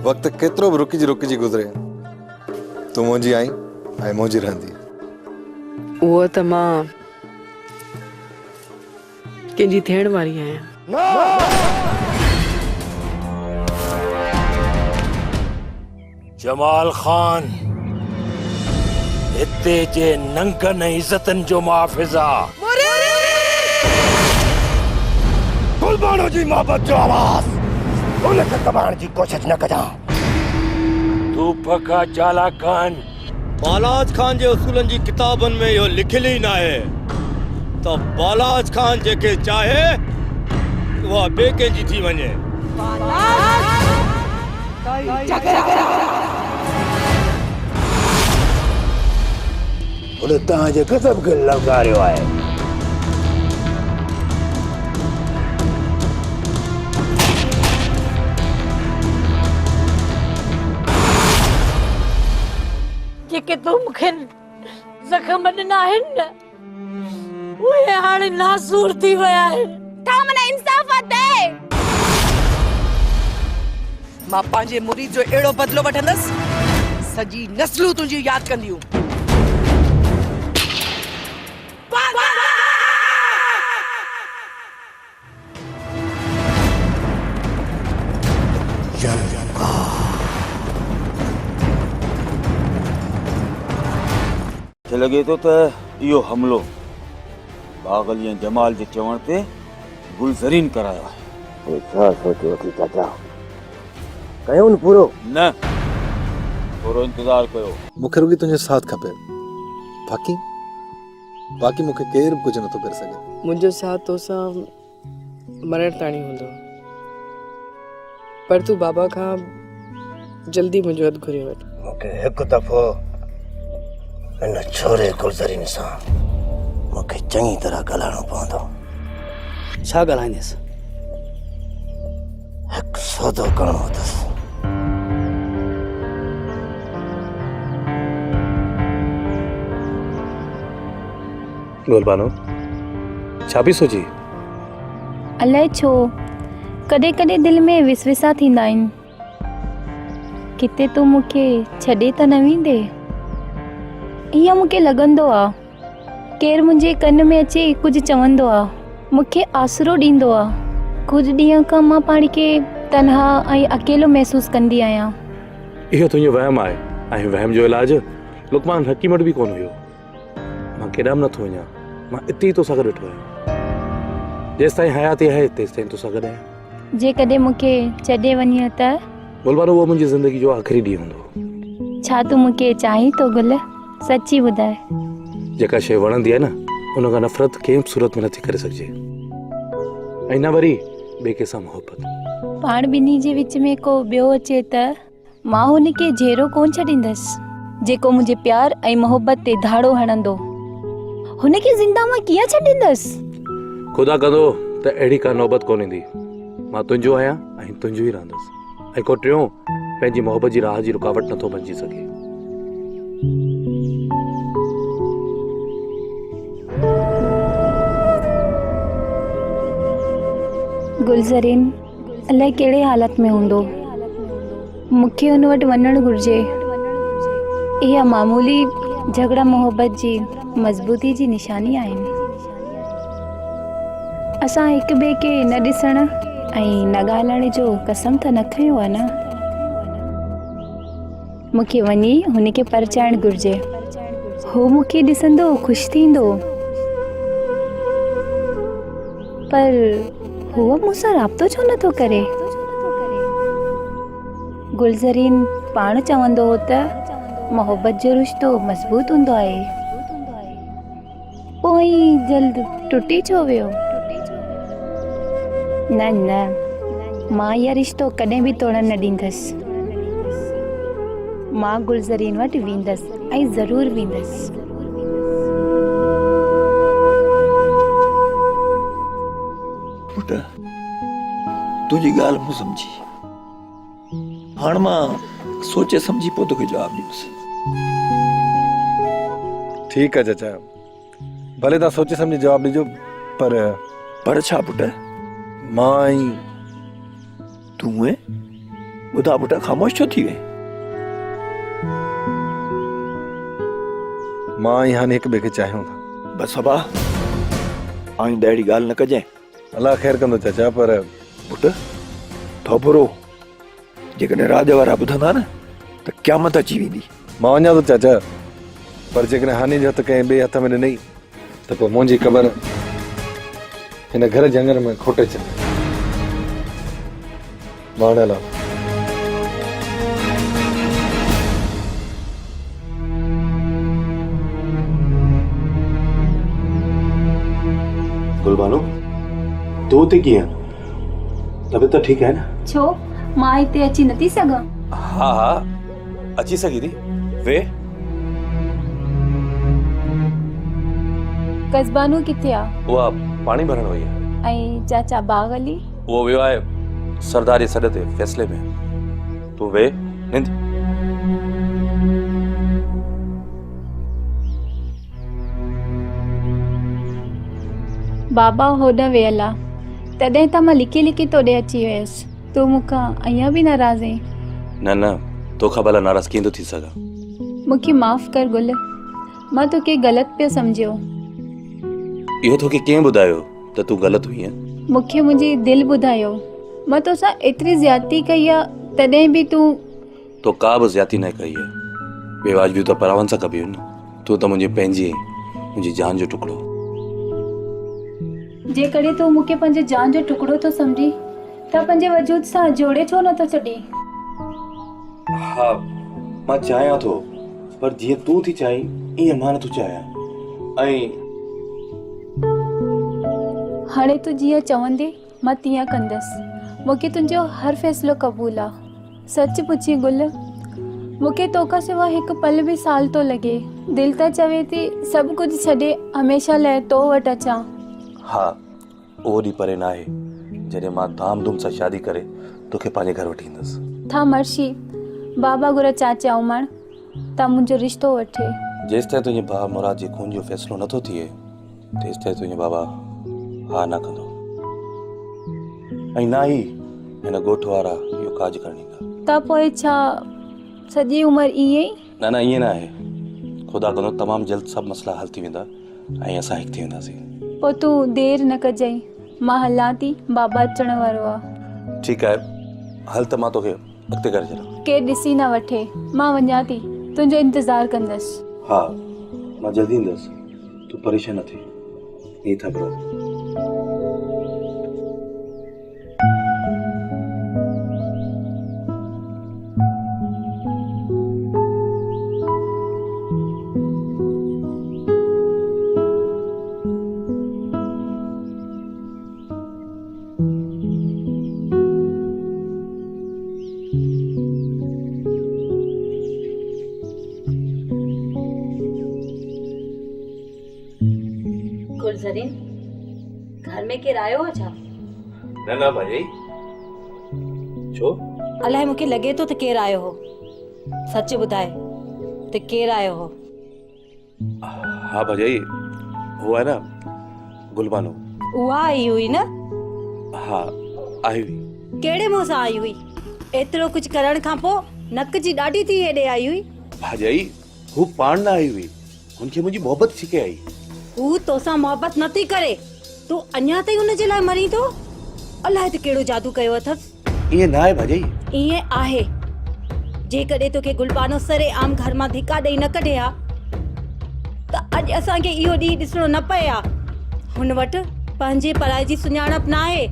वक्त केतरो भी रुकी जी गुजरे तू मुंहिंजी आई ऐं मुंहिंजी रहंदी। वो त मां कंहिंजी थियण वारी आहियां। जमाल खान हिते जे नंगन इज्जतन जो मुहाफ़िज़ा कुर्बानो जी मोहब्बत जो आवाज़ उनखे दबाइण जी कोशिश न कजां। तू पका चाला खान बालाज खान जे उसूलन जी किताबन में यो लिखियल ही ना है तो बालाज खान जेके चाहे वो बेके जी थी वने। उन ता जे कसब के ललकारियो है। जेके तू मुखे जख्म ॾिना आहिनि न उहे हाणे नासूर थी विया आहिनि। था मना इंसाफ़ दे। मां पंहिंजे मुरीद जो अहिड़ो बदिलो वठंदसि सॼी नस्लूं तुंहिंजी यादि कंदियूं। लगे तो यो हमलो बागल या जमाल जे चवण ते गुलजरीन करायो है। छा सोचो थी चाचा कयो न पूरो न पूरो इंतजार कयो। मूंखे रुगी तुंहिंजो साथ खपे बाक़ी मूंखे केर बि कुझु नथो करे सघे। मुंहिंजो साथ तोसां मरण ताणी हूंदो पर तू बाबा खां जल्दी मुंहिंजो हथु घुरी वठ। मूंखे हिकु दफ़ो इन छोरे गुलज़रीन सां मूंखे चङी तरह ॻाल्हाइणो पवंदो। छा ॻाल्हाईंदसि? हिकु सौदो करणो अथसि। गोलबानो छा पई सोची? अलाए छो कॾहिं कॾहिं दिलि में विसविसा थींदा आहिनि किथे तूं मूंखे छॾे त न वेंदे। ईअं मूंखे लॻंदो आहे केरु मुंहिंजे कन में अचे कुझु चवंदो आहे मूंखे आसरो ॾींदो आहे। कुझु ॾींहं खां मां पाण खे तन्हा ऐं अकेलो महसूसु कंदी आहियां। इहो तुंहिंजो वहम आहे ऐं वहम जो इलाजु लुकमान हकीम वटि बि कोन हुयो। मां केॾां बि नथो वञा मां इते ई तोसां गॾु वेठो आहियां। जेसिताईं हयाती आहे तेसिताईं तोसां गॾु आहियां। जेकॾहिं मूंखे छॾे वञे त बोलबानो उहो मुंहिंजी ज़िंदगी जो आख़िरी ॾींहुं हूंदो। छा तूं मूंखे चाहीं थो गुल? सची ॿुधाए। जेका शइ वणंदी आहे न उन खां नफ़रत कंहिं बि सूरत में नथी करे सघिजे ऐं न वरी ॿिए कंहिंसां मोहबत। पाण ॿिन्ही जे विच में को ॿियो अचे त मां हुनखे जहिड़ो कोन छॾींदसि जेको मुंहिंजे प्यार ऐं मोहबत ते धाड़ो हणंदो। हुनखे ज़िंदा मां कीअं छॾींदसि? ख़ुदा कंदो त अहिड़ी का नौबत कोन ईंदी। मां तुंहिंजो आहियां ऐं तुंहिंजो ई रहंदुसि ऐं को टियों पंहिंजी मोहबत जी राह जी रुकावट नथो बणिजी सघे। गुलज़रीन अलाए कहिड़े हालत में हूंदो मूंखे हुन वटि वञणु घुरिजे। इहा मामूली झगड़ा मोहब्बत जी मज़बूती जी निशानी आहिनि। असां हिक ॿिए खे न ॾिसण ऐं न ॻाल्हाइण जो कसम त न खयो आहे न। मूंखे वञी हुनखे परचाइणु घुरिजे। हू मूंखे ॾिसंदो ख़ुशि थींदो पर हुआ मूंसां राब्तो छो नथो करे? गुलज़रीन पाण चवंदो हो त मोहब्बत जो रिश्तो मज़बूत हूंदो आहे पोइ जल्द टुटी छो वियो? न न मां इहा रिश्तो कॾहिं बि तोड़ण न ॾींदसि। मां गुलज़रीन वटि वेंदसि ऐं ज़रूरु वेंदसि। तुझी गाल मूं समझी हाण मां सोचे समझी पो तोखे जवाब ॾींदुसि। ठीक है चाचा भले तव्हां सोचे समझी जवाब ॾिजो पर छा पुट? मां ई तूं ॿुधा पुटा ख़ामोश छो थी वे? मां ऐं हाने हिक ॿिए खे चाहियूं था। बसि बाबा आईंदा अहिड़ी ॻाल्हि न कजांइ। अलाह ख़ैर कंदो चाचा, पर पुट थोपरो जेकॾहिं राज वारा ॿुधंदा न त क़यामत अची वेंदी। मां वञा थो चाचा, पर जेकॾहिं हानी जो हथ कंहिं ॿिए हथ में ॾिनई त पोइ मुंहिंजी क़बर हिन घर जे अंगण में खोटे छॾ। मां हाणे हलां। गुलबानो तूं हुते कीअं? तबियत त ठीकु आहे न? छो मां हिते अची नथी सघां? हा हा अची सघी थी। वे कस्बानू किथे आहे? उहा पाणी भरण वई आहे। ऐं चाचा बाग अली? उहो वियो आहे सरदार जे सॾ ते फ़ैसिले में। तूं वे निंद। बाबा होॾ वियल आहे, तॾहिं त मां लिकी लिकी तोॾे अची वियसि। तूं मूंखां अञा बि नाराज़ आहीं? न न, तोखां भला नाराज़ कीअं थो थी सघां? मूंखे माफ़ कर गुल, मां तोखे ग़लति पियो सम्झियो। इहो तोखे कंहिं ॿुधायो त तूं ग़लति हुई? मूंखे मुंहिंजी दिलि ॿुधायो। मां तोसां एतिरी ज़्यादती कई आहे, तॾहिं बि तूं। तो का बि ज़्यादती न कई आहे। बेवाजिबियूं त परावन सां कबियूं न। तूं त मुंहिंजी पंहिंजी आहीं, मुंहिंजी जान जो टुकड़ो। जेकॾहिं तूं मूंखे पंहिंजे जान जो टुकड़ो थो सम्झी त पंहिंजे वजूद सां जोड़े छो नथो छॾे? हा मां चाहियां थो, पर जीअं तूं थी चाहीं ईअं मां नथो चाहियां। ऐं हाणे तूं जीअं चवंदे मां तीअं कंदसि। मूंखे तुंहिंजो हर फ़ैसिलो क़बूल आहे। सच पुछी गुल, मूंखे तोखां सवाइ हिकु पल बि साल थो लॻे। दिलि त चवे थी सभु कुझु छॾे हमेशह लाइ तो वटि अचां। हा उहो ॾींहुं परे न आहे जॾहिं मां धाम धूम सां शादी करे तोखे पंहिंजे घर वठी ईंदुसि। था मर्शी बाबा गुर चाचा उमण त मुंहिंजो रिश्तो वठे। जेसि ताईं तुंहिंजे भाउ मुराद जे खून जो फ़ैसिलो नथो थिए तेसि ताईं तुंहिंजो बाबा हा न कंदो। ऐं ना ई हिन ॻोठ वारा इहो काज करणु ईंदा। त पोइ छा सॼी उमिरि ईअं ई? न न ईअं न आहे। ख़ुदा कंदो तमामु जल्द सभु मसइला हल थी वेंदा ऐं असां हिकु थी वेंदासीं। पोइ तूं देरि न कजांइ, मां हलां थी। बाबा अचण वारो आहे। ठीकु आहे, हल त मां तोखे अॻिते करे छॾां। केरु ॾिसी न वठे, मां वञा थी। तुंहिंजो इंतज़ारु कंदसि। हा मां जल्दी ईंदुसि, तूं परेशान न थी। ईअं था करो। गुलज़रीन, घर में केरु आयो हो छा? न न भाई छो? अलाए मूंखे लॻे थो त केरु आयो हो। सच ॿुधाए त केरु आयो हो? हाँ भाई वो है ना गुलबानो। उहा आई हुई न? हाँ आई हुई। कहिड़े मुंहं सां आई हुई? एतिरो कुझु करण खां पोइ नक जी ॾाढी थी हेॾे आई हुई। भाई हू पाण न आई हुई, हुनखे मुंहिंजी मोहबत थी के आई। हू तोसां मोहबत नथी करे, तूं अञा ताईं हुन जे लाइ मरी थो। अलाए त कहिड़ो जादू कयो अथसि। ईअं न आहे भाई। ईअं आहे। जेकॾहिं तोखे गुलबानो सरे आम घर मां धिका ॾेई न कढे हा त अॼु असांखे इहो ॾींहुं ॾिसणो न पए हा। हुन वटि पंहिंजे पराए जी सुञाणप न आहे।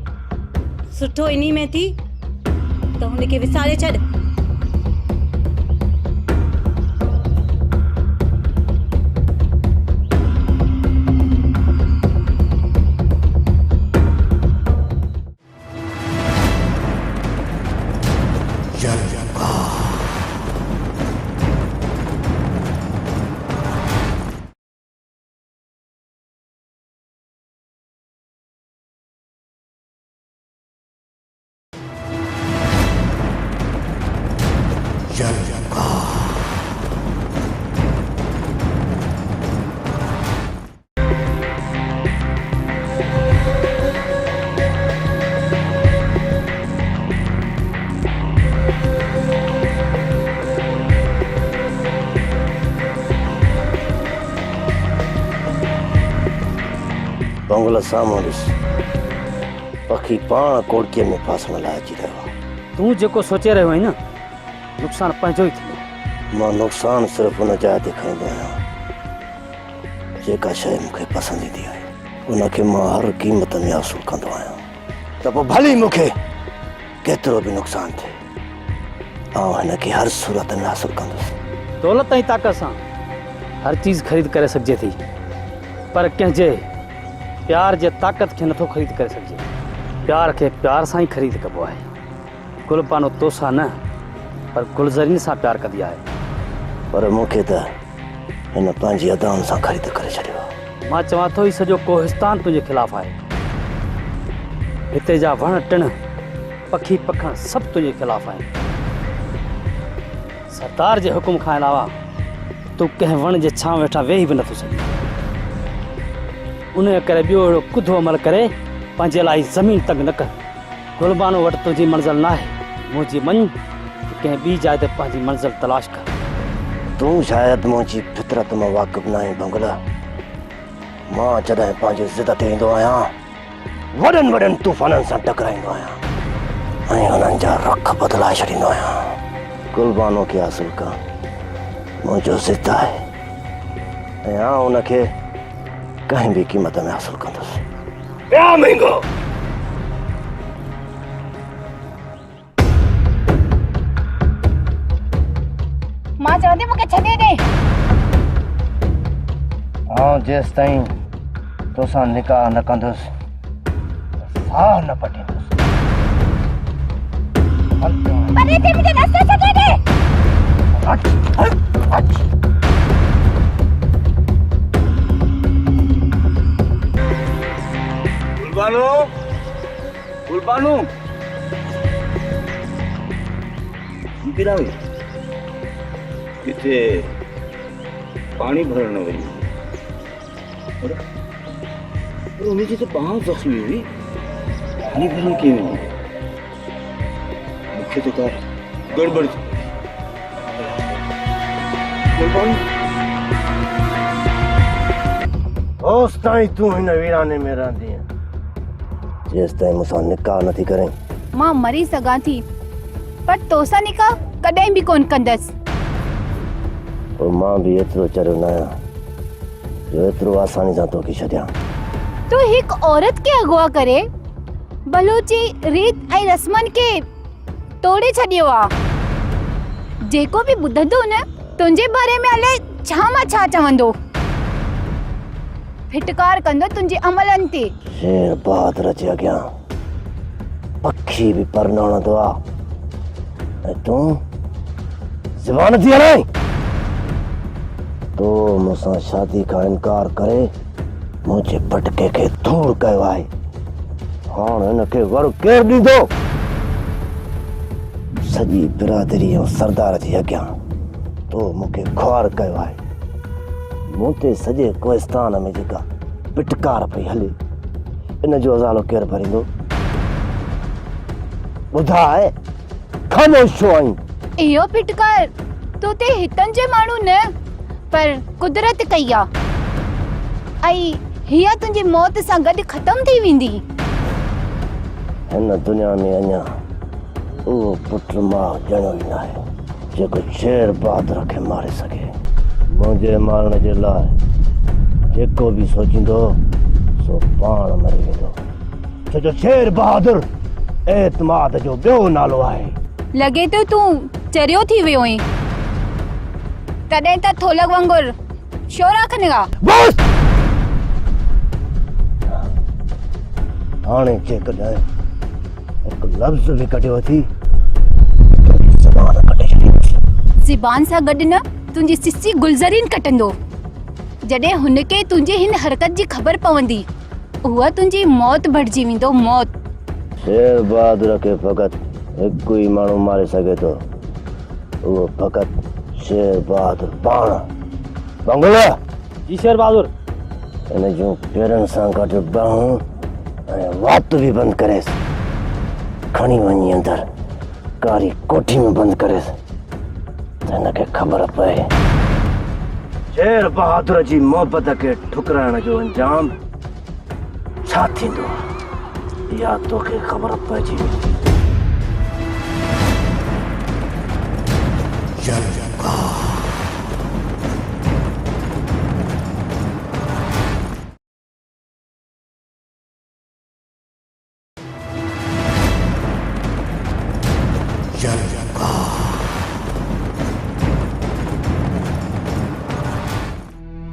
सुठो इन्ही में थी त हुनखे विसारे छॾ। बंगला साम्हूं ॾिस पखी पाण कोड़कीअ में फासण लाइ अची रहियो आहे। तूं जेको सोचे रहियो आहीं न नुक़सानु पंहिंजो ई थींदो। मां नुक़सानु सिर्फ़ु उन जाइ ते खणंदो आहियां जेका शइ मूंखे पसंदि ईंदी आहे, उनखे मां हर क़ीमत में हासिलु कंदो आहियां। त पोइ भली मूंखे केतिरो बि नुक़सानु थिए, आउं हिनखे हर सूरत में हासिलु कंदुसि। दौलत ऐं ताक़त सां हर चीज़ ख़रीद करे सघिजे थी, पर कंहिंजे प्यार जे ताक़त खे नथो ख़रीद करे सघिजे। प्यार खे प्यार सां ई ख़रीद कबो आहे। गुलबानो तोसां न पर गुलज़रीन सां प्यार कंदी आहे। पर मूंखे त हिन पंहिंजी अदाउनि सां ख़रीद करे छॾियो। मां चवां थो ही सॼो कोहिस्तान तुंहिंजे ख़िलाफ़ु आहे। हिते जा वण टिण पखी पखण सभु तुंहिंजे ख़िलाफ़ु आहिनि। सरदार जे हुकुम खां अलावा तूं कंहिं वण जे छांव वेठा वेही बि नथो सघीं। उन करे ॿियो अहिड़ो कुधो अमल करे पंहिंजे लाइ ज़मीन तंग न कर। गुलबानो वटि तुंहिंजी मंज़िल न आहे। मुंहिंजी मञ कंहिं ॿी जाइ ते पंहिंजी मंज़िल तलाश कर। तूं शायदि मुंहिंजी फितरत मां वाक़िफ़ न आहीं बंगला। मां जॾहिं पंहिंजी ज़िद ते ईंदो आहियां वॾनि वॾनि तूफ़ाननि सां टकराईंदो आहियां ऐं हुननि जा रख बदिलाए छॾींदो आहियां। गुलबानो खे हासिलु करणु मुंहिंजो ज़िद आहे ऐं आउं उनखे कंहिं बि क़ीमत में हासिलु कंदुसि। ॿिया महांगो मां चवंदी मूंखे छॾे ॾे। आउं जेसि ताईं तोसां निकाह न कंदुसि साह न पटींदुसि। अरे ते मुझे रास्ता छॾे ॾे। गुलबानो गुलबानो किथे पानी भरण वही उनजी तो बांह जख्मी हुई, पानी भरण के मुख्य तो का गड़बड़ थी। होस ताईं तूं हिन वीराने में रहंदी आहे जेसि ताईं मूंसां निकाह नथी करें। मां मरी सघां थी पर तोसां निकाह कॾहिं बि कोन कंदसि। पोइ मां बि एतिरो चरियो न आहियां जो एतिरो आसानी सां तोखे छॾियां। तू हिकु औरत खे अगवा करे बलूची रीत ऐं रस्मनि खे तोड़े छॾियो आहे। जेको बि ॿुधंदो न तुंहिंजे बारे में अलाए छा मां छा चवंदो। फिटकार कंदो तुंहिंजे अमलनि ते। शेर बहादुर जे अॻियां पखी बि पर न वणंदो आहे ऐं तूं ज़बान थी हलाई। तो मूंसां शादी खां इनकार करे मुंहिंजे पटके खे दूर कयो आहे। हाणे हिनखे वड़ केरु ॾींदो? सॼी बिरादरी ऐं सरदार जे अॻियां तो मूंखे ख्वार कयो आहे। मूं ते सॼे कोहिस्तान में जेका पिटकार पई हले इन जो अज़ालो केरु भरींदो? ॿुधाए ख़ामोश छो आहीं? इहो फिटकार तो ते हितनि जे माण्हू न पर कुदरत कई आहे ऐं हीअ तुंहिंजी मौत सां गॾु ख़तम थी वेंदी। हिन दुनिया में अञा उहो पुटु मां ॼणो ई न आहे जेको शेर बहादुर खे मारे सघे। मुंहिंजे मारण जे लाइ जेको बि सोचींदो सो पाण मरी वेंदो। छो जो शेर बहादुर एतमाद जो ॿियो नालो आहे। लॻे तो तूं चरियो थी वियो आहीं। तॾहिं त थोलक वांगुरु शोर आखनेगा। बस हाणे जेकॾहिं हिकु लफ़्ज़ बि कढियो थी ज़बान कटे छॾींदुसि। ज़बान सां गॾु न तुंहिंजी सिसी गुलज़रीन कटंदो। जॾहिं हुनखे तुंहिंजी हिन हरकत जी ख़बर पवंदी उहा तुंहिंजी मौत भटिजी वेंदो। मौत। शेर बहादुर खे फ़क़ति हिकु ई माण्हू मारे सघे थो, उहो फ़क़ति शेर बहादुर पाण। बंगला जी शेर बहादुर। इन जूं पेरनि सां गॾु बाहूं ऐं वात बि बंदि करेसि। खणी वञी अंदरि कारी कोठी में बंदि करेसि त हिनखे ख़बर पए शेर बहादुर जी मोहबत खे ठुकराइण जो अंजाम छा थींदो या तोखे ख़बर पइजी वेंदी।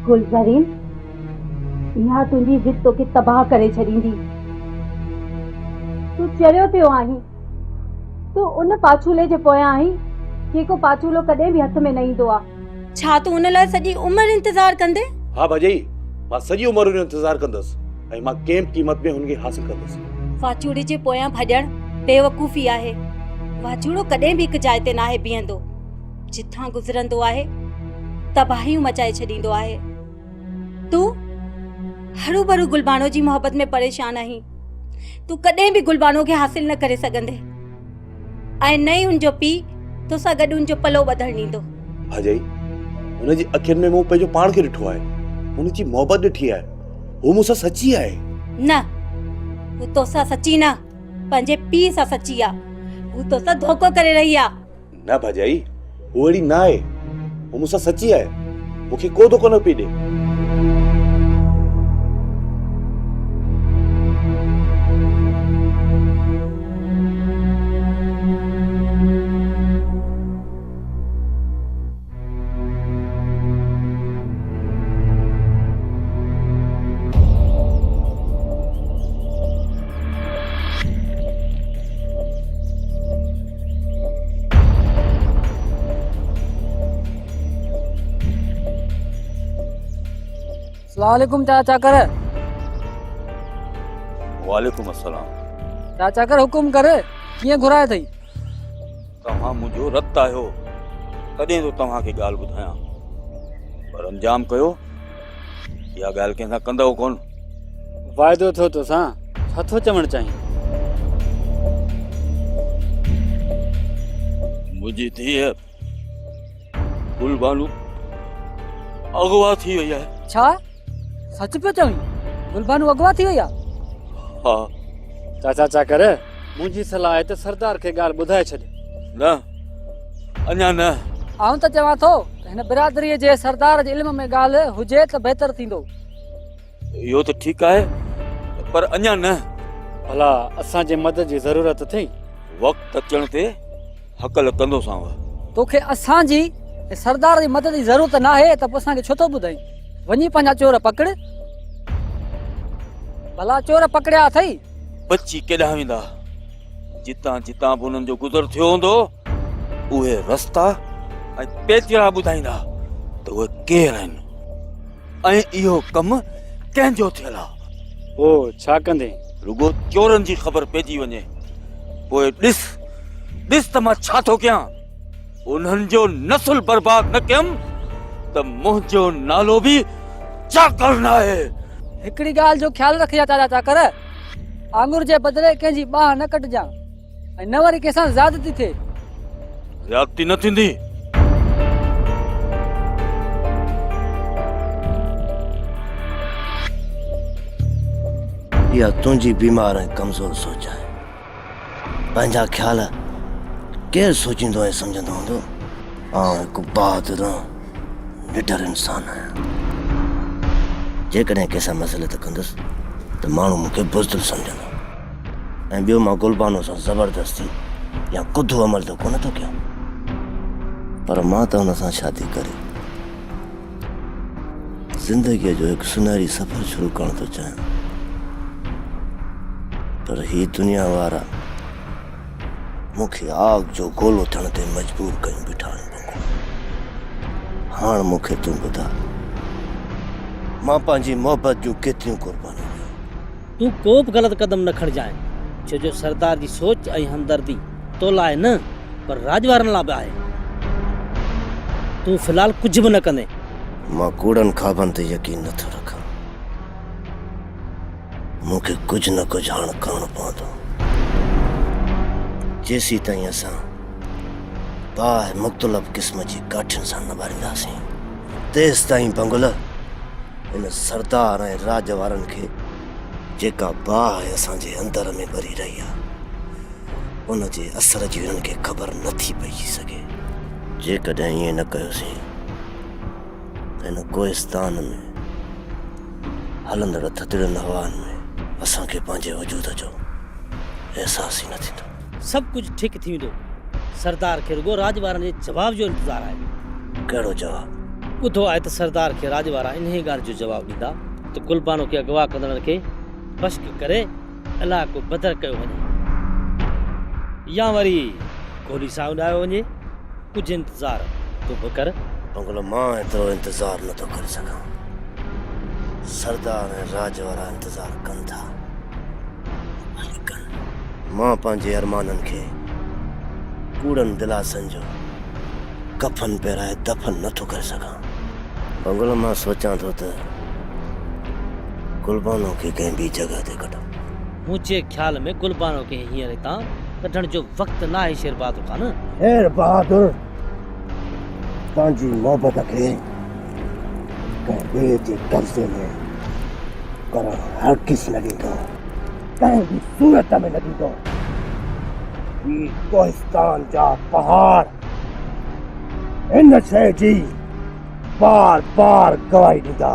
गुलज़रीन, इहा तुंहिंजी जिद तोखे तबाह करे छॾींदी। तूं चरियो थियो आहीं, तूं उन पाछूले जे पोयां आहीं जेको पाछूलो कॾहिं बि हथ में न ईंदो आहे। छा तूं उन लाइ सॼी उमिरि इंतज़ार कंदे? हाँ भाॼाई, मां सॼी उमिरि जो इंतज़ार कंदसि ऐं मां कंहिं बि क़ीमत में हुनखे हासिल कंदसि। वाचूड़े जे पोयां भॼण बेवकूफ़ी आहे। वाचूड़ो कॾहिं बि हिकु जाइ ते नाहे बीहंदो। जिथां गुज़रंदो आहे तबाहियूं मचाए छॾींदो आहे। तूं हरू भरू गुलबानो जी मोहब्बत में परेशान आहीं। तूं कॾहिं बि गुलबानो खे हासिल न करे सघंदे ऐं न ई उनजो पीउ तोसां गॾु उनजो पलो ॿधण ॾींदो। भाॼाई, हुनजी अखियुनि में मूं पंहिंजो पाण खे ॾिठो आहे, हुनजी मोहबत ॾिठी आहे, हू मूंसां सची आहे। न, हू तोसां सची न, पंहिंजे पीउ सां सची आहे। हू तोसां धोखो करे रही आहे। न भाॼाई, हू अहिड़ी न आहे, हू मूंसां सची आहे, मूंखे को धोखो न पई ॾे। सलामकुम चाचा कर। वालेकुम अस्सलाम। चाचा कर हुकुम कर, कीअं घुराए अथई? तव्हां मुंहिंजो रतु आहियो, तॾहिं तो तव्हांखे ॻाल्हि ॿुधायां, पर अंजाम कयो इहा ॻाल्हि कंहिंसां कंदव कोन। वाइदो थियो तोसां, छा थो चवणु चाहीं? मुंहिंजी धीअ गुलबानू अगवा थी वई आहे। छा सच पियो चवीं? गुलबानू अगवा थी वई आहे? हा। चाचा चा कर, मुंहिंजी सलाह आहे त सरदार खे ॻाल्हि ॿुधाए छॾ। न, अञा न। आऊं त चवां थो हिन बिरादरीअ जे सरदार जे इल्म में ॻाल्हि हुजे त बहितर थींदो। इहो त ठीकु आहे, पर अञा न। भला असांजे मदद जी ज़रूरत अथई? वक़्तु अचण ते हकल कंदोसांव। तोखे असांजी सरदार जी मदद जी ज़रूरत न आहे त पोइ असांखे छो थो ॿुधाई? वञी पंहिंजा चोर पकड़। भला चोर पकड़िया अथई? बची केॾांहुं वेंदा? जितां जितां बि उन्हनि जो गुज़र थियो हूंदो, उहे रस्ता ऐं पेचरा ॿुधाईंदा त उहे केरु आहिनि ऐं इहो कमु कंहिंजो थियल आहे। पोइ छा कंदे? रुगो चोरनि जी ख़बर पइजी वञे, पोइ ॾिस त मां छा थो कयां। उन्हनि जो नसुल बर्बाद न कयमि त मुंहिंजो नालो बि चाकर न आहे। हिकिड़ी ॻाल्हि जो ख़्यालु रखिया चाचा चाकर, आंगुर जे बदिले कंहिंजी बाह न कटिजां ऐं न वरी कंहिंसां ज़्यादती थिए। ज़्यादती न थींदी। इहा तुंहिंजी बीमार ऐं कमज़ोर सोच आहे। पंहिंजा ख़्याल केरु सोचींदो ऐं सम्झंदो हूंदो? आउं हिकु बहादुर निडर इंसान आहियां। जेकॾहिं कंहिंसां मसइले त कंदुसि त माण्हू मूंखे बुज़दिल सम्झंदो ऐं ॿियो मां गुलबानो सां ज़बरदस्ती या कुदू अमल त कोन थो कयां, पर मां त हुन सां शादी करे ज़िंदगीअ जो हिकु सुनहरी सफ़र शुरू करणु थो चाहियां। पर ही दुनिया वारा मूंखे आग जो गोलो थियण ते मजबूर कयूं बीठा आहिनि। हाणे मूंखे तूं ॿुधा, मां पंहिंजी मोहबत जूं केतिरियूं कुर्बानियूं ॾियूं। तूं को बि ग़लति क़दम न खणिजांइ, छो जो सरदार जी सोच ऐं हमदर्दी तो लाइ न पर राजवारनि लाइ बि आहे। तूं फ़िलहाल कुझु बि न कंदे। मां कूड़नि ख़्वाबनि ते यकीन नथो रखां। मूंखे कुझु न कुझु हाणे करणो पवंदो। जेसीं ताईं असां बाहि मुख़्तलिफ़ क़िस्म जी काठियुनि सां न ॿारींदासीं, तेसि ताईं बंगुल हिन सरदार ऐं राज वारनि खे जेका बाहि असांजे अंदर में भरी रही आहे उन जे असर जी उन्हनि खे ख़बर नथी पइजी सघे। जेकॾहिं ईअं न कयोसीं त हिन कोहिस्तान में हलंदड़ थधिड़ियुनि हवाउनि में असांखे पंहिंजे वजूद जो एहसास ई न थींदो। सब कुछ ठीक थी वेंदो। सरदार खे रुगो राजवारनि जे जवाब जो इंतज़ार आहे। कहिड़ो जवाब? ॿुधो आहे त सरदार खे राजवारा इन ॻाल्हि जो जवाब ॾींदा त गुलबानो खे अगवा कंदड़नि खे बश्क करे इलाइक़ो बदर कयो वञे या वरी गोली सां उॾायो वञे। कुझु इंतज़ार तूं बि कर। बंगलो मां एतिरो इंतज़ार नथो करे सघां। सरदार ऐं राजवारा इंतज़ार कनि था। मां पंहिंजे अरमाननि खे कूड़नि दिलासनि जो कफन पहिराए दफ़न नथो करे सघां। बंगलो मां सोचां थो त गुलबानो खे कंहिं ॿी जॻह ते कढां। मुंहिंजे ख़्याल में गुलबानो खे हींअर हितां कढण जो वक़्तु न आहे शेर बहादुर ख़ान। शेर बहादुर तव्हांजी मोहबत खे कंहिं ॿिए जे कब्ज़े में करणु हरगिज़ न ॾींदो, कंहिं बि सूरत में न ॾींदो। ही कोहिस्तान जा पहाड़ हिन शइ जी बार बार गवाही ॾींदा।